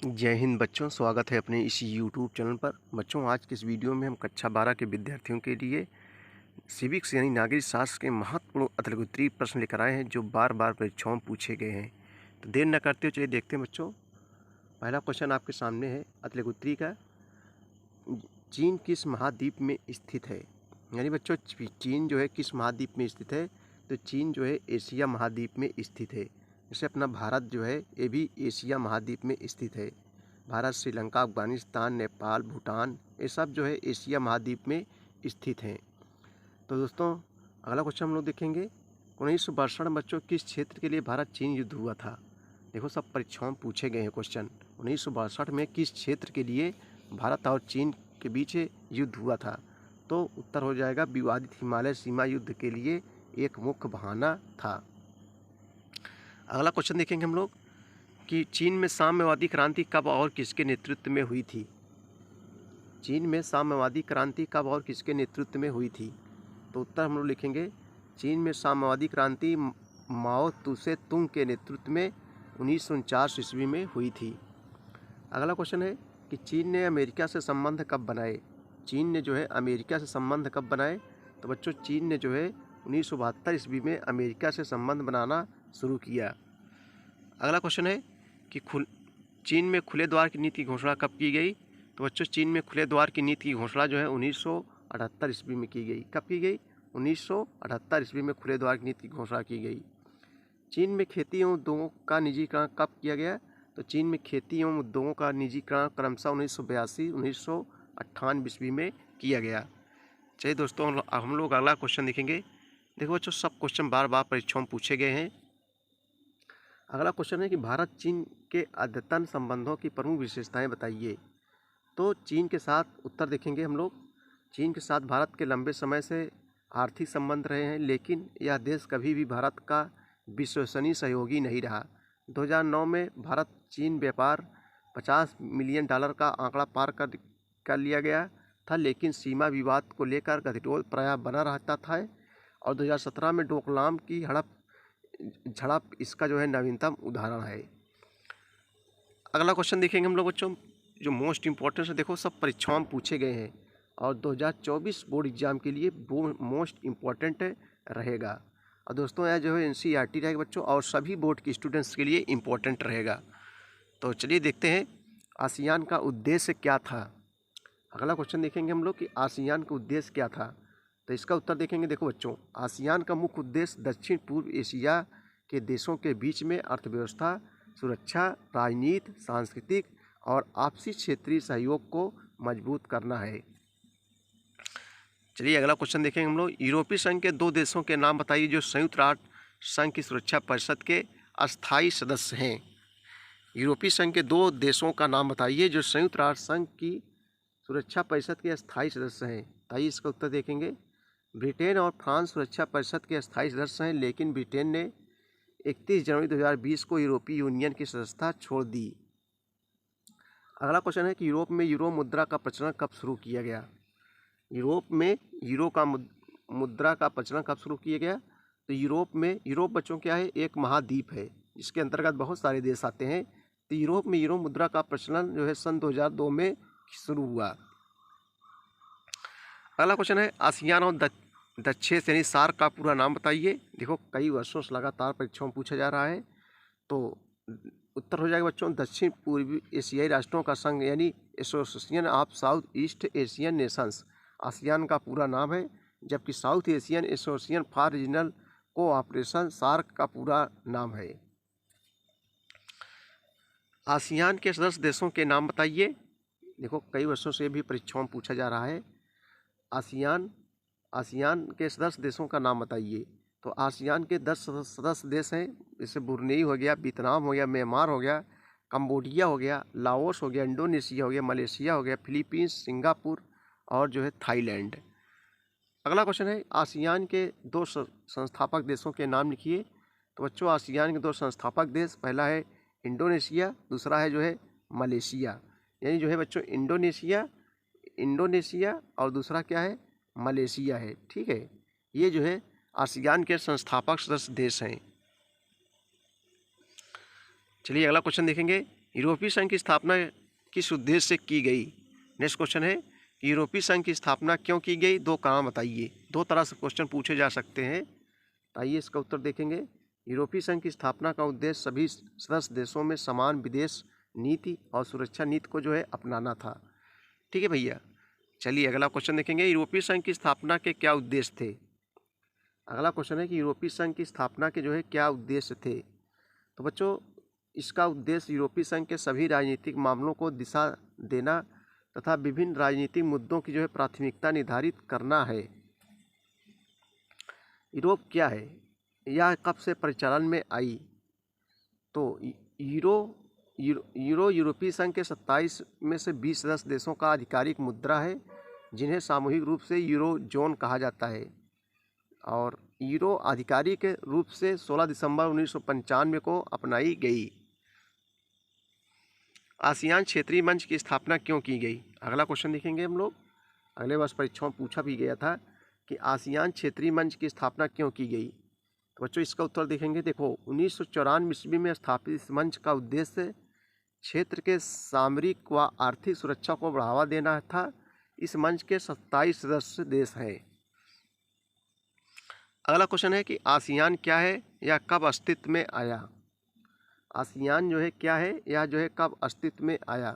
जय हिंद बच्चों, स्वागत है अपने इस यूट्यूब चैनल पर। बच्चों, आज के इस वीडियो में हम कक्षा 12 के विद्यार्थियों के लिए सिविक्स यानी नागरिक शास्त्र के महत्वपूर्ण अतिलघुत्तरीय प्रश्न लेकर आए हैं जो बार बार परीक्षाओं में पूछे गए हैं। तो देर न करते हुए चलिए देखते हैं बच्चों। पहला क्वेश्चन आपके सामने है अतिलघुत्तरीय का। चीन किस महाद्वीप में स्थित है? यानी बच्चों, चीन जो है किस महाद्वीप में स्थित है? तो चीन जो है एशिया महाद्वीप में स्थित है। जैसे अपना भारत जो है ये भी एशिया महाद्वीप में स्थित है। भारत, श्रीलंका, अफगानिस्तान, नेपाल, भूटान, ये सब जो है एशिया महाद्वीप में स्थित हैं। तो दोस्तों, अगला क्वेश्चन हम लोग देखेंगे। 1962 में बच्चों किस क्षेत्र के लिए भारत चीन युद्ध हुआ था? देखो, सब परीक्षाओं में पूछे गए हैं क्वेश्चन। 1962 में किस क्षेत्र के लिए भारत और चीन के बीच युद्ध हुआ था? तो उत्तर हो जाएगा विवादित हिमालय सीमा युद्ध के लिए एक मुख्य बहाना था। अगला क्वेश्चन देखेंगे हम लोग कि चीन में साम्यवादी क्रांति कब और किसके नेतृत्व में हुई थी? चीन में साम्यवादी क्रांति कब और किसके नेतृत्व में हुई थी? तो उत्तर हम लोग लिखेंगे चीन में साम्यवादी क्रांति माओ तुसे तुंग के नेतृत्व में 1949 ईस्वी में हुई थी। अगला क्वेश्चन है कि चीन ने अमेरिका से संबंध कब बनाए? चीन ने जो है अमेरिका से संबंध कब बनाए? तो बच्चों, चीन ने जो है 1972 ईस्वी में अमेरिका से संबंध बनाना शुरू किया। अगला क्वेश्चन है कि चीन में खुले द्वार की नीति की घोषणा कब की गई? तो बच्चों, चीन में खुले द्वार की नीति की घोषणा जो है 1978 ईस्वी में की गई। कब की गई? 1978 ईस्वी में खुले द्वार की नीति की घोषणा की गई। चीन में खेती एवं उद्योगों का निजीकरण कब किया गया? तो चीन में खेती एवं उद्योगों का निजीकरण क्रमशः 1982, 1998 ईस्वी में किया गया। चलिए दोस्तों, हम लोग अगला क्वेश्चन देखेंगे। देखो बच्चों, सब क्वेश्चन बार बार परीक्षाओं में पूछे गए हैं। अगला क्वेश्चन है कि भारत चीन के अद्यतन संबंधों की प्रमुख विशेषताएं बताइए। तो चीन के साथ उत्तर देखेंगे हम लोग। चीन के साथ भारत के लंबे समय से आर्थिक संबंध रहे हैं, लेकिन यह देश कभी भी भारत का विश्वसनीय सहयोगी नहीं रहा। 2009 में भारत चीन व्यापार $50 मिलियन का आंकड़ा पार कर लिया गया था, लेकिन सीमा विवाद को लेकर गतिरोध प्रायः बना रहता था। और 2017 में डोकलाम की झड़प इसका जो है नवीनतम उदाहरण है। अगला क्वेश्चन देखेंगे हम लोग बच्चों, जो मोस्ट इम्पोर्टेंट है। देखो, सब परीक्षाओं में पूछे गए हैं और 2024 बोर्ड एग्जाम के लिए मोस्ट इम्पोर्टेंट रहेगा। और दोस्तों, यह जो है NCERT रहेगा बच्चों, और सभी बोर्ड के स्टूडेंट्स के लिए इम्पोर्टेंट रहेगा। तो चलिए देखते हैं आसियान का उद्देश्य क्या था। अगला क्वेश्चन देखेंगे हम लोग कि आसियान का उद्देश्य क्या था। तो इसका उत्तर देखेंगे। देखो बच्चों, आसियान का मुख्य उद्देश्य दक्षिण पूर्व एशिया के देशों के बीच में अर्थव्यवस्था, सुरक्षा, राजनीति, सांस्कृतिक और आपसी क्षेत्रीय सहयोग को मजबूत करना है। चलिए अगला क्वेश्चन देखेंगे हम लोग। यूरोपीय संघ के 2 देशों के नाम बताइए जो संयुक्त राष्ट्र संघ की सुरक्षा परिषद के अस्थायी सदस्य हैं। यूरोपीय संघ के 2 देशों का नाम बताइए जो संयुक्त राष्ट्र संघ की सुरक्षा परिषद के अस्थायी सदस्य हैं। ताइए इसका उत्तर देखेंगे। ब्रिटेन और फ्रांस सुरक्षा परिषद के अस्थायी सदस्य हैं, लेकिन ब्रिटेन ने 31 जनवरी 2020 को यूरोपीय यूनियन की सदस्यता छोड़ दी। अगला क्वेश्चन है कि यूरोप में यूरो मुद्रा का प्रचलन कब शुरू किया गया? यूरोप में यूरो का मुद्रा का प्रचलन कब शुरू किया गया? तो यूरोप बच्चों क्या है? एक महाद्वीप है जिसके अंतर्गत बहुत सारे देश आते हैं। तो यूरोप में यूरो मुद्रा का प्रचलन जो है सन 2002 में शुरू हुआ। अगला क्वेश्चन है आसियान और दक्षेस यानी सार्क का पूरा नाम बताइए। देखो, कई वर्षों से लगातार परीक्षाओं में पूछा जा रहा है। तो उत्तर हो जाएगा बच्चों दक्षिण पूर्वी एशियाई राष्ट्रों का संघ यानी Association of South East Asian Nations ASEAN का पूरा नाम है, जबकि South Asian Association for Regional Cooperation SAARC का पूरा नाम है। आसियान के सदस्य देशों के नाम बताइए। देखो, कई वर्षों से भी परीक्षाओं में पूछा जा रहा है। आसियान के सदस्य देशों का नाम बताइए। तो आसियान के 10 सदस्य देश हैं, जैसे ब्रुनेई हो गया, वियतनाम हो गया, म्यांमार हो गया, कंबोडिया हो गया, लाओस हो गया, इंडोनेशिया हो गया, मलेशिया हो गया, फिलीपींस, सिंगापुर और जो है थाईलैंड। अगला क्वेश्चन है आसियान के 2 संस्थापक देशों के नाम लिखिए। तो बच्चों, आसियान के 2 संस्थापक देश, पहला है इंडोनेशिया, दूसरा है जो है मलेशिया। यानी जो है बच्चों इंडोनेशिया और दूसरा क्या है? मलेशिया है। ठीक है, ये जो है आसियान के संस्थापक सदस्य देश हैं। चलिए अगला क्वेश्चन देखेंगे। यूरोपीय संघ की स्थापना किस उद्देश्य से की गई। नेक्स्ट क्वेश्चन है कि यूरोपीय संघ की स्थापना क्यों की गई, दो कारण बताइए। दो तरह से क्वेश्चन पूछे जा सकते हैं, आइए इसका उत्तर देखेंगे। यूरोपीय संघ की स्थापना का उद्देश्य सभी सदस्य देशों में समान विदेश नीति और सुरक्षा नीति को जो है अपनाना था। ठीक है भैया, चलिए अगला क्वेश्चन देखेंगे। यूरोपीय संघ की स्थापना के क्या उद्देश्य थे। अगला क्वेश्चन है कि यूरोपीय संघ की स्थापना के जो है क्या उद्देश्य थे। तो बच्चों, इसका उद्देश्य यूरोपीय संघ के सभी राजनीतिक मामलों को दिशा देना तथा विभिन्न राजनीतिक मुद्दों की जो है प्राथमिकता निर्धारित करना है। यूरोप क्या है, यह कब से प्रचलन में आई। तो यूरो यूरोपीय संघ के 27 में से 20 सदस्य देशों का आधिकारिक मुद्रा है, जिन्हें सामूहिक रूप से यूरो जोन कहा जाता है। और यूरो आधिकारिक रूप से 16 दिसंबर 1995 को अपनाई गई। आसियान क्षेत्रीय मंच की स्थापना क्यों की गई। अगला क्वेश्चन देखेंगे हम लोग। अगले वर्ष परीक्षाओं में पूछा भी गया था कि आसियान क्षेत्रीय मंच की स्थापना क्यों की गई। तो बच्चों, इसका उत्तर देखेंगे। देखो, 1994 ईस्वी में स्थापित इस मंच का उद्देश्य क्षेत्र के सामरिक व आर्थिक सुरक्षा को बढ़ावा देना था। इस मंच के 27 सदस्य देश हैं। अगला क्वेश्चन है कि आसियान क्या है, यह कब अस्तित्व में आया। आसियान जो है क्या है, यह जो है कब अस्तित्व में आया।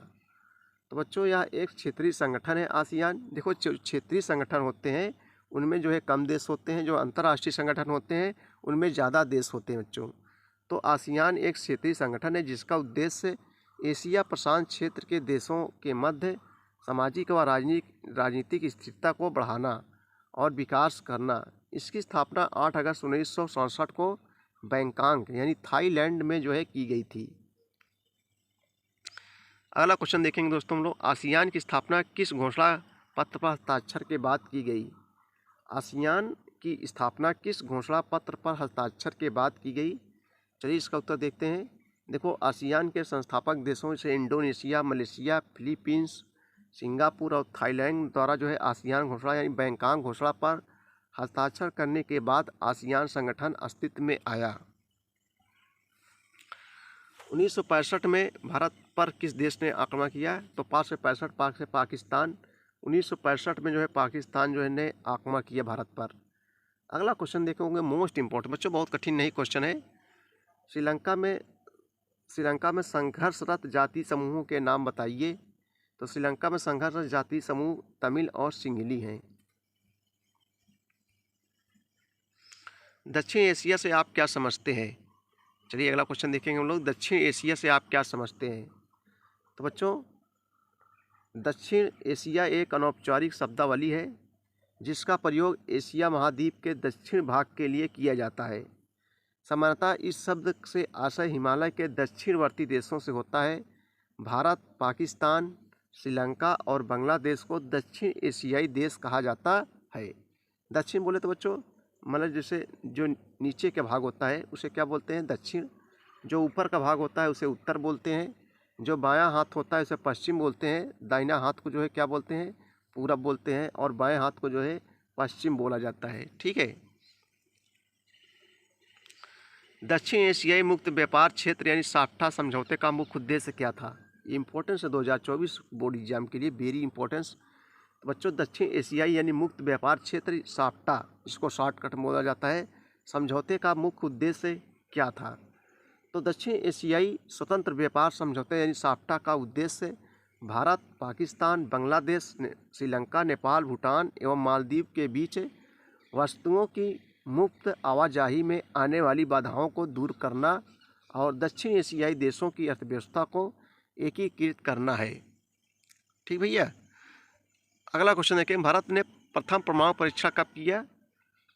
तो बच्चों, यह एक क्षेत्रीय संगठन है। आसियान, देखो क्षेत्रीय संगठन होते हैं उनमें जो है कम देश होते हैं, जो अंतर्राष्ट्रीय संगठन होते हैं उनमें ज़्यादा देश होते हैं बच्चों। तो आसियान एक क्षेत्रीय संगठन है जिसका उद्देश्य एशिया प्रशांत क्षेत्र के देशों के मध्य सामाजिक व राजनीतिक स्थिरता को बढ़ाना और विकास करना। इसकी स्थापना 8 अगस्त 1967 को बैंकॉक यानी थाईलैंड में जो है की गई थी। अगला क्वेश्चन देखेंगे दोस्तों हम लोग। आसियान की स्थापना किस घोषणा पत्र पर हस्ताक्षर के बाद की गई। आसियान की स्थापना किस घोषणा पत्र पर हस्ताक्षर के बाद की गई। चलिए इसका उत्तर देखते हैं। देखो, आसियान के संस्थापक देशों से इंडोनेशिया, मलेशिया, फिलीपींस, सिंगापुर और थाईलैंड द्वारा जो है आसियान घोषणा यानी बैंकॉक घोषणा पर हस्ताक्षर करने के बाद आसियान संगठन अस्तित्व में आया। 1965 में भारत पर किस देश ने आक्रमण किया। तो 565 पाक से पाकिस्तान। 1965 में जो है पाकिस्तान जो है ने आक्रमण किया भारत पर। अगला क्वेश्चन देखेंगे, मोस्ट इंपॉर्टेंट बच्चों, बहुत कठिन नहीं क्वेश्चन है। श्रीलंका में संघर्षरत जाति समूहों के नाम बताइए। तो श्रीलंका में संघर्षरत जाति समूह तमिल और सिंहली हैं। दक्षिण एशिया से आप क्या समझते हैं। चलिए अगला क्वेश्चन देखेंगे हम लोग। दक्षिण एशिया से आप क्या समझते हैं। तो बच्चों, दक्षिण एशिया एक अनौपचारिक शब्दावली है जिसका प्रयोग एशिया महाद्वीप के दक्षिण भाग के लिए किया जाता है। सामान्यतः इस शब्द से आशय हिमालय के दक्षिणवर्ती देशों से होता है। भारत, पाकिस्तान, श्रीलंका और बांग्लादेश को दक्षिण एशियाई देश कहा जाता है। दक्षिण बोले तो बच्चों मतलब जैसे जो नीचे का भाग होता है उसे क्या बोलते हैं, दक्षिण। जो ऊपर का भाग होता है उसे उत्तर बोलते हैं। जो बायां हाथ होता है उसे पश्चिम बोलते हैं। दाहिना हाथ को जो है क्या बोलते हैं, पूरब बोलते हैं। और बाएं हाथ को जो है पश्चिम बोला जाता है। ठीक है। दक्षिण एशियाई मुक्त व्यापार क्षेत्र यानी साफ्टा समझौते का मुख्य उद्देश्य क्या था। इम्पोर्टेंस है 2024 बोर्ड एग्जाम के लिए, वेरी इंपॉर्टेंस। तो बच्चों, दक्षिण एशियाई यानी मुक्त व्यापार क्षेत्र साफ्टा, इसको शॉर्टकट में बोला जाता है, समझौते का मुख्य उद्देश्य क्या था। तो दक्षिण एशियाई स्वतंत्र व्यापार समझौते यानी साफ्टा का उद्देश्य भारत, पाकिस्तान, बांग्लादेश, श्रीलंका, नेपाल, भूटान एवं मालदीव के बीच वस्तुओं की मुक्त आवाजाही में आने वाली बाधाओं को दूर करना और दक्षिण एशियाई देशों की अर्थव्यवस्था को एकीकृत करना है। ठीक भैया। अगला क्वेश्चन देखें, भारत ने प्रथम परमाणु परीक्षा कब किया।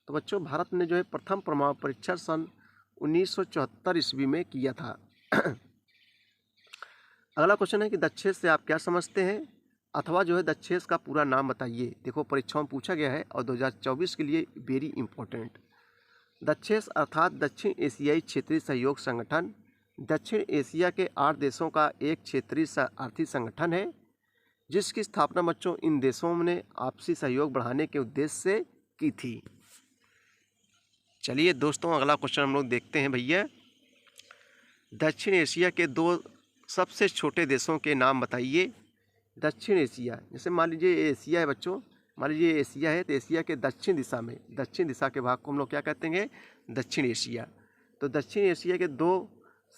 तो बच्चों, भारत ने जो है प्रथम परमाणु परीक्षा सन 1974 ईस्वी में किया था। अगला क्वेश्चन है कि दक्षेश से आप क्या समझते हैं, अथवा जो है दक्षेश का पूरा नाम बताइए। देखो परीक्षाओं में पूछा गया है और 2024 के लिए वेरी इंपॉर्टेंट। दक्षेश अर्थात दक्षिण एशियाई क्षेत्रीय सहयोग संगठन दक्षिण एशिया के 8 देशों का एक क्षेत्रीय आर्थिक संगठन है जिसकी स्थापना बच्चों इन देशों ने आपसी सहयोग बढ़ाने के उद्देश्य से की थी। चलिए दोस्तों, अगला क्वेश्चन हम लोग देखते हैं भैया। दक्षिण एशिया के 2 सबसे छोटे देशों के नाम बताइए। दक्षिण एशिया, जैसे मान लीजिए एशिया है बच्चों, मान लीजिए एशिया है तो एशिया के दक्षिण दिशा में, दक्षिण दिशा के भाग को हम लोग क्या कहते हैं, दक्षिण एशिया। तो दक्षिण एशिया के 2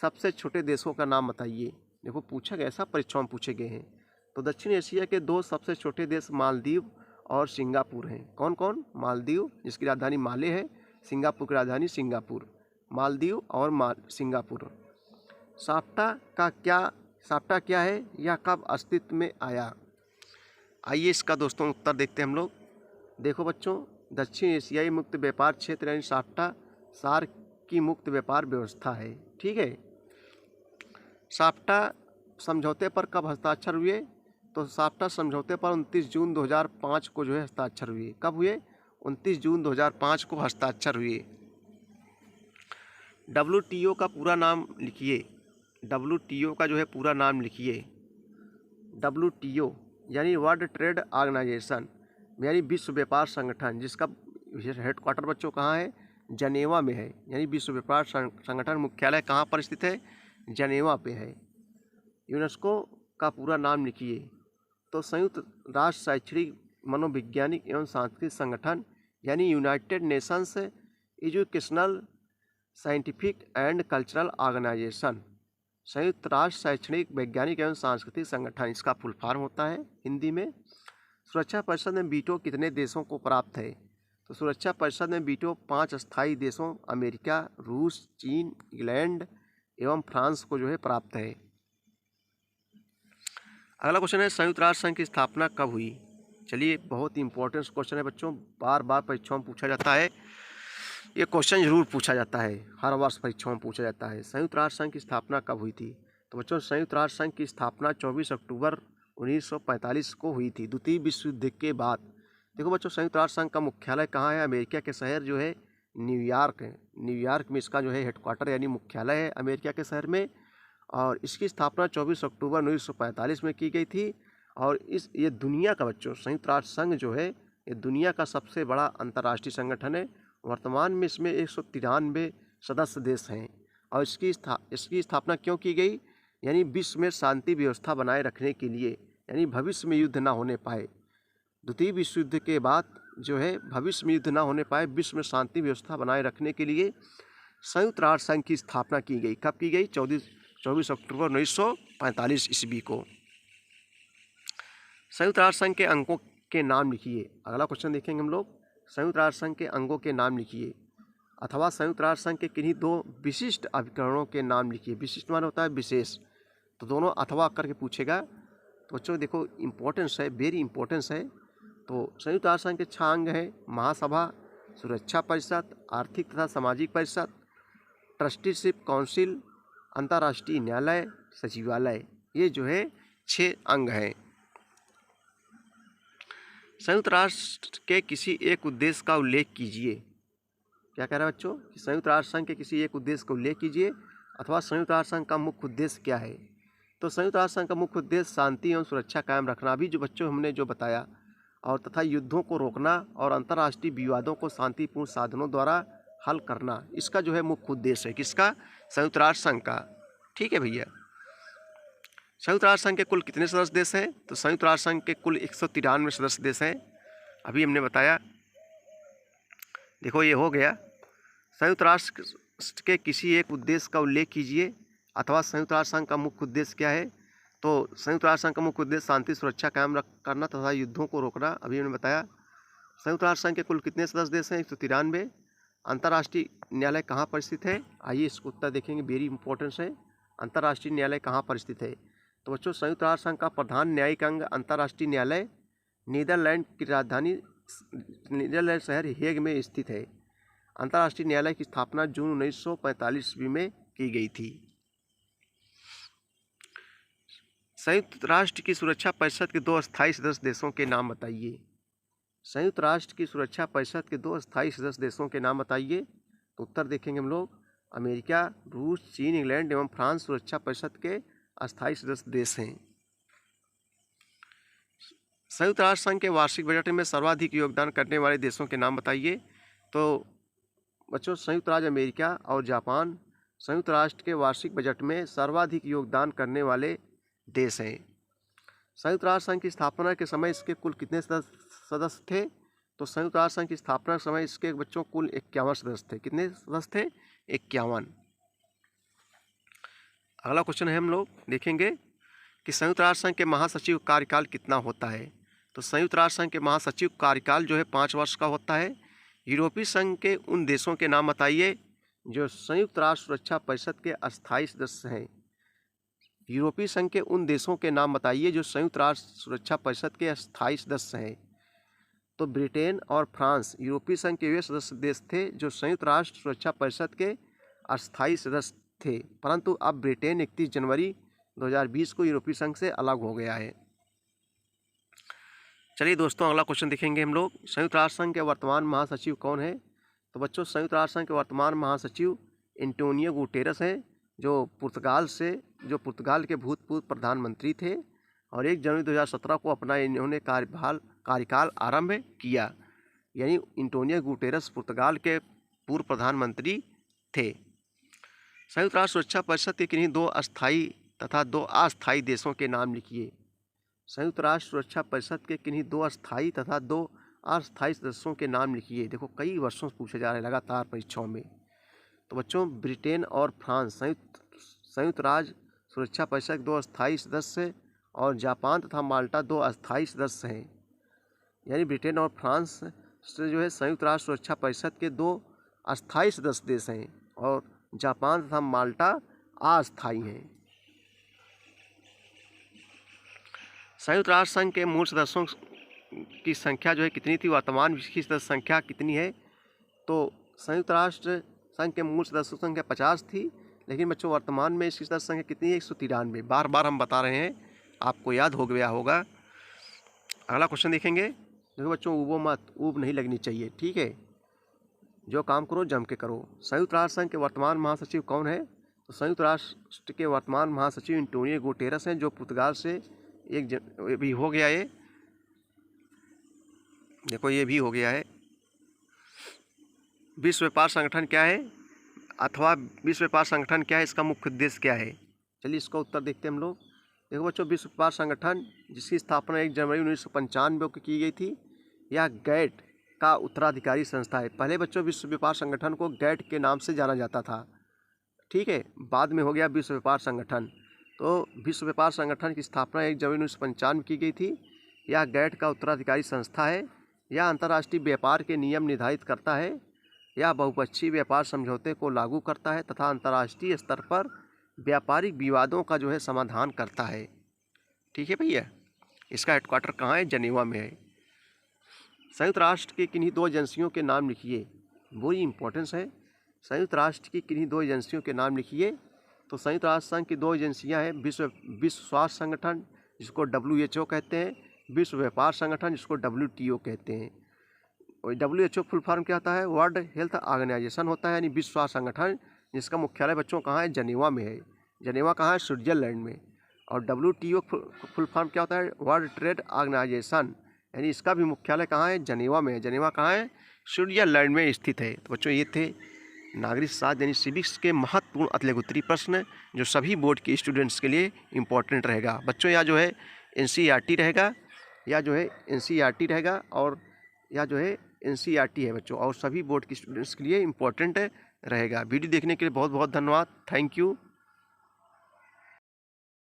सबसे छोटे देशों का नाम बताइए। देखो पूछा गया, ऐसा परीक्षाओं में पूछे गए हैं। तो दक्षिण एशिया के 2 सबसे छोटे देश मालदीव और सिंगापुर हैं। कौन कौन? मालदीव जिसकी राजधानी माले है, सिंगापुर की राजधानी सिंगापुर। मालदीव और सिंगापुर। साप्टा क्या है, यह कब अस्तित्व में आया? आइए इसका दोस्तों उत्तर देखते हैं हम लोग। देखो बच्चों, दक्षिण एशियाई मुक्त व्यापार क्षेत्र यानी साप्टा सार्क की मुक्त व्यापार व्यवस्था है। ठीक है। साप्टा समझौते पर कब हस्ताक्षर हुए? तो साप्टा समझौते पर 29 जून 2005 को जो है हस्ताक्षर हुए। कब हुए? 29 जून 2005 को हस्ताक्षर हुए। WTO का पूरा नाम लिखिए। WTO का जो है पूरा नाम लिखिए। WTO यानी वर्ल्ड ट्रेड ऑर्गेनाइजेशन, यानी विश्व व्यापार संगठन, जिसका हेडक्वार्टर बच्चों कहाँ है? जनेवा में है। यानी विश्व व्यापार संगठन मुख्यालय कहाँ पर स्थित है? जनेवा पे है। यूनेस्को का पूरा नाम लिखिए। तो संयुक्त राष्ट्र शैक्षणिक मनोवैज्ञानिक एवं सांस्कृतिक संगठन यानी United Nations Educational Scientific and Cultural Organisation, संयुक्त राष्ट्र शैक्षणिक वैज्ञानिक एवं सांस्कृतिक संगठन, इसका फुल फॉर्म होता है हिंदी में। सुरक्षा परिषद में वीटो कितने देशों को प्राप्त है? तो सुरक्षा परिषद में वीटो 5 अस्थायी देशों अमेरिका, रूस, चीन, इंग्लैंड एवं फ्रांस को जो है प्राप्त है। अगला क्वेश्चन है, संयुक्त राष्ट्र संघ की स्थापना कब हुई? चलिए, बहुत ही इंपॉर्टेंट क्वेश्चन है बच्चों, बार बार परीक्षाओं में पूछा जाता है। ये क्वेश्चन जरूर पूछा जाता है, हर वर्ष परीक्षाओं में पूछा जाता है। संयुक्त राष्ट्र संघ की स्थापना कब हुई थी? तो बच्चों, संयुक्त राष्ट्र संघ की स्थापना 24 अक्टूबर 1945 को हुई थी, द्वितीय विश्व युद्ध के बाद। देखो बच्चों, संयुक्त राष्ट्र संघ का मुख्यालय कहाँ है? अमेरिका के शहर जो है न्यूयॉर्क है। न्यूयॉर्क में इसका जो है हेडक्वार्टर यानी मुख्यालय है अमेरिका के शहर में। और इसकी स्थापना 24 अक्टूबर 1945 में की गई थी। और ये दुनिया का बच्चों, संयुक्त राष्ट्र संघ जो है ये दुनिया का सबसे बड़ा अंतर्राष्ट्रीय संगठन है। वर्तमान में इसमें 193 सदस्य देश हैं। और इसकी स्थापना क्यों की गई? यानी विश्व में शांति व्यवस्था बनाए रखने के लिए, यानी भविष्य में युद्ध ना होने पाए। द्वितीय विश्व युद्ध के बाद जो है भविष्य में युद्ध ना होने पाए, विश्व में शांति व्यवस्था बनाए रखने के लिए संयुक्त राष्ट्र संघ की स्थापना की गई। कब की गई? 24 अक्टूबर 1945 ईस्वी को। संयुक्त राष्ट्र संघ के अंगों के नाम लिखिए। अगला क्वेश्चन देखेंगे हम लोग। संयुक्त राष्ट्र संघ के अंगों के नाम लिखिए, अथवा संयुक्त राष्ट्र संघ के किन्हीं 2 विशिष्ट अभिकरणों के नाम लिखिए। विशिष्ट मान होता है विशेष, तो दोनों अथवा करके पूछेगा। तो बच्चों देखो, इम्पोर्टेंस है, वेरी इम्पोर्टेंस है। तो संयुक्त राष्ट्र संघ के 6 अंग हैं: महासभा, सुरक्षा परिषद, आर्थिक तथा सामाजिक परिषद, ट्रस्टीशिप काउंसिल, अंतर्राष्ट्रीय न्यायालय, सचिवालय। ये जो है 6 अंग हैं। संयुक्त राष्ट्र के किसी एक उद्देश्य का उल्लेख कीजिए। क्या कह रहा है बच्चों? कि संयुक्त राष्ट्र संघ के किसी एक उद्देश्य का उल्लेख कीजिए, अथवा संयुक्त राष्ट्र संघ का मुख्य उद्देश्य क्या है? तो संयुक्त राष्ट्र संघ का मुख्य उद्देश्य शांति एवं सुरक्षा कायम रखना, अभी जो बच्चों हमने जो बताया, और तथा युद्धों को रोकना और अंतर्राष्ट्रीय विवादों को शांतिपूर्ण साधनों द्वारा हल करना, इसका जो है मुख्य उद्देश्य है। किसका? संयुक्त राष्ट्र संघ का। ठीक है भैया। संयुक्त राष्ट्र संघ के कुल कितने सदस्य देश हैं? तो संयुक्त राष्ट्र संघ के कुल 193 सदस्य देश हैं, अभी हमने बताया। देखो ये हो गया। संयुक्त राष्ट्र के किसी एक उद्देश्य का उल्लेख कीजिए, अथवा संयुक्त राष्ट्र संघ का मुख्य उद्देश्य क्या है? तो संयुक्त राष्ट्र संघ का मुख्य उद्देश्य शांति सुरक्षा कायम करना तथा युद्धों को रोकना, अभी हमने बताया। संयुक्त राष्ट्र संघ के कुल कितने सदस्य देश हैं? 193। अंतर्राष्ट्रीय न्यायालय कहाँ पर स्थित है? आइए इसको उत्तर देखेंगे, वेरी इंपॉर्टेंस है। अंतर्राष्ट्रीय न्यायालय कहाँ पर स्थित है? तो बच्चों, संयुक्त राष्ट्र संघ का प्रधान न्यायिक अंग अंतर्राष्ट्रीय न्यायालय नीदरलैंड की राजधानी नीदरलैंड शहर हेग में स्थित है। अंतर्राष्ट्रीय न्यायालय की स्थापना जून 1945 ईस्वी में की गई थी। संयुक्त राष्ट्र की सुरक्षा परिषद के 2 अस्थायी सदस्य देशों के नाम बताइए। संयुक्त राष्ट्र की सुरक्षा परिषद के 2 अस्थायी सदस्य देशों के नाम बताइए। तो उत्तर देखेंगे हम लोग। अमेरिका, रूस, चीन, इंग्लैंड एवं फ्रांस सुरक्षा परिषद के अस्थायी सदस्य देश हैं। संयुक्त राष्ट्र संघ के वार्षिक बजट में सर्वाधिक योगदान करने वाले देशों के नाम बताइए। तो बच्चों, संयुक्त राज्य अमेरिका और जापान संयुक्त राष्ट्र के वार्षिक बजट में सर्वाधिक योगदान करने वाले देश हैं? संयुक्त राष्ट्र संघ की स्थापना के समय इसके कुल कितने सदस्य थे? तो संयुक्त राष्ट्र संघ की स्थापना के समय इसके बच्चों कुल 51 सदस्य थे। कितने सदस्य थे? 51। अगला क्वेश्चन है, हम लोग देखेंगे कि संयुक्त राष्ट्र संघ के महासचिव कार्यकाल कितना होता है? तो संयुक्त राष्ट्र संघ के महासचिव कार्यकाल जो है 5 वर्ष का होता है। यूरोपीय संघ के उन देशों के नाम बताइए जो संयुक्त राष्ट्र सुरक्षा परिषद के अस्थायी सदस्य हैं। यूरोपीय संघ के उन देशों के नाम बताइए जो संयुक्त राष्ट्र सुरक्षा परिषद के अस्थायी सदस्य हैं। तो ब्रिटेन और फ्रांस यूरोपीय संघ के वे सदस्य देश थे जो संयुक्त राष्ट्र सुरक्षा परिषद के अस्थायी सदस्य थे, परंतु अब ब्रिटेन 31 जनवरी 2020 को यूरोपीय संघ से अलग हो गया है। चलिए दोस्तों, अगला क्वेश्चन देखेंगे हम लोग। संयुक्त राष्ट्र संघ के वर्तमान महासचिव कौन है? तो बच्चों, संयुक्त राष्ट्र संघ के वर्तमान महासचिव एंटोनियो गुटेरस हैं, जो पुर्तगाल के भूतपूर्व प्रधानमंत्री थे और 1 जनवरी 2017 को अपना इन्होंने कार्यकाल आरंभ किया। यानी एंटोनियो गुटेरस पुर्तगाल के पूर्व प्रधानमंत्री थे। संयुक्त राष्ट्र सुरक्षा परिषद के किन्हीं 2 अस्थायी तथा 2 अस्थायी देशों के नाम लिखिए। संयुक्त राष्ट्र सुरक्षा परिषद के किन्हीं 2 अस्थायी तथा 2 अस्थायी सदस्यों के नाम लिखिए। देखो, कई वर्षों से पूछे जा रहे हैं लगातार परीक्षाओं में। तो बच्चों, ब्रिटेन और फ्रांस संयुक्त राज्य सुरक्षा परिषद के 2 अस्थायी सदस्य और जापान तथा माल्टा 2 अस्थायी सदस्य हैं। यानी ब्रिटेन और फ्रांस से जो है संयुक्त राष्ट्र सुरक्षा परिषद के 2 अस्थायी सदस्य देश हैं और जापान तथा माल्टा अस्थायी हैं। संयुक्त राष्ट्र संघ के मूल सदस्यों की संख्या जो है कितनी थी? वर्तमान इसकी सदस्य संख्या कितनी है? तो संयुक्त राष्ट्र संघ के मूल सदस्यों की संख्या 50 थी, लेकिन बच्चों वर्तमान में इसकी सदस्य संख्या कितनी है? 193। बार बार हम बता रहे हैं, आपको याद हो गया होगा। अगला क्वेश्चन देखेंगे। देखो बच्चों, ऊबो मत, ऊब नहीं लगनी चाहिए, ठीक है? जो काम करो जम के करो। संयुक्त राष्ट्र संघ के वर्तमान महासचिव कौन है? तो संयुक्त राष्ट्र के वर्तमान महासचिव एंटोनियो गुटेरस हैं, जो पुर्तगाल से भी हो गया है। देखो, ये भी हो गया है। विश्व व्यापार संगठन क्या है, अथवा विश्व व्यापार संगठन क्या है, इसका मुख्य उद्देश्य क्या है? चलिए इसका उत्तर देखते हैं हम लोग। देखो बच्चों, विश्व व्यापार संगठन जिसकी स्थापना 1 जनवरी 1995 को की गई थी, यह गैट का उत्तराधिकारी संस्था है। पहले बच्चों विश्व व्यापार संगठन को गैट के नाम से जाना जाता था, ठीक है? बाद में हो गया विश्व व्यापार संगठन। तो विश्व व्यापार संगठन की स्थापना 1 जनवरी 1995 की गई थी। यह गैट का उत्तराधिकारी संस्था है। यह अंतर्राष्ट्रीय व्यापार के नियम निर्धारित करता है। यह बहुपक्षीय व्यापार समझौते को लागू करता है तथा अंतर्राष्ट्रीय स्तर पर व्यापारिक विवादों का जो है समाधान करता है, ठीक है भैया? इसका हेडक्वार्टर कहाँ है? जनेवा में है। संयुक्त राष्ट्र की किन्हीं 2 एजेंसियों के नाम लिखिए। बड़ी इंपॉर्टेंस है। संयुक्त राष्ट्र की किन्हीं 2 एजेंसियों के नाम लिखिए। तो संयुक्त राष्ट्र संघ की 2 एजेंसियां हैं, विश्व स्वास्थ्य संगठन जिसको WHO कहते हैं, विश्व व्यापार संगठन जिसको WTO कहते हैं। और WHO फुल फॉर्म क्या होता है? वर्ल्ड हेल्थ ऑर्गेनाइजेशन होता है, यानी विश्व स्वास्थ्य संगठन, जिसका मुख्यालय बच्चों कहाँ है? जनेवा में है। जनेवा कहाँ है? स्विट्जरलैंड में। और WTO फुल फॉर्म क्या होता है? वर्ल्ड ट्रेड ऑर्गेनाइजेशन, यानी इसका भी मुख्यालय कहाँ है? जनेवा में है। जनेवा कहाँ है? स्विट्जरलैंड में स्थित है। तो बच्चों, ये थे नागरिक शास्त्र यानी सिविक्स के महत्वपूर्ण अतिलघुत्तरीय प्रश्न, जो सभी बोर्ड के स्टूडेंट्स के लिए इम्पोर्टेंट रहेगा। बच्चों, या जो है NCERT रहेगा, या जो है NCERT रहेगा, और या जो है NCERT है बच्चों, और सभी बोर्ड के स्टूडेंट्स के लिए इम्पोर्टेंट रहेगा। वीडियो देखने के लिए बहुत बहुत धन्यवाद। Thank you.